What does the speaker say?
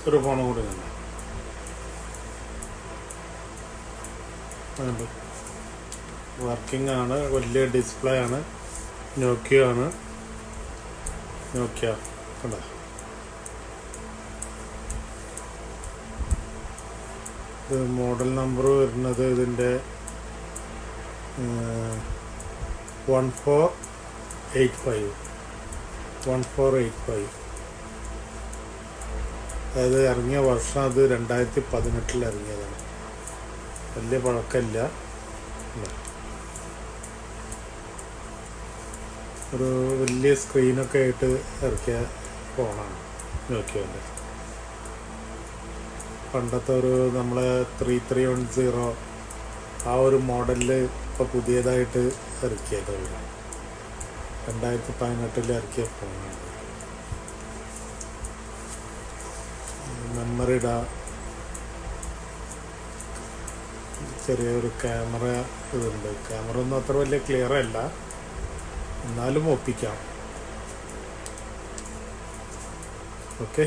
ഒരു ഫോണും കൂടി തന്നെ വർക്കിംഗ് ആണ്. വലിയ ഡിസ്പ്ലേ ആണ്. നോക്കിയ ആണ്. നോക്കിയ കണ്ടോ. ഇത് മോഡൽ നമ്പർ വരുന്നത് ഇതിൻ്റെ 1485. അതായത് ഇറങ്ങിയ വർഷം അത് 2018 ഇറങ്ങിയതാണ്. വലിയ പഴക്കമില്ല. ഒരു വലിയ സ്ക്രീനൊക്കെ ആയിട്ട് ഇറക്കിയ ഫോണാണ് നോക്കിയതിൻ്റെ. പണ്ടത്തെ ഒരു നമ്മളെ 3310 ആ ഒരു മോഡലിൽ ഇപ്പോൾ പുതിയതായിട്ട് ഇറക്കിയതാണ്. 2018 ഇറക്കിയ ഫോണാണ്. മെമ്മറി ഇടാം. ചെറിയൊരു ക്യാമറ ഇതുണ്ട്. ക്യാമറ ഒന്നും അത്ര വലിയ ക്ലിയർ അല്ല, എന്നാലും ഒപ്പിക്കാം. ഓക്കെ.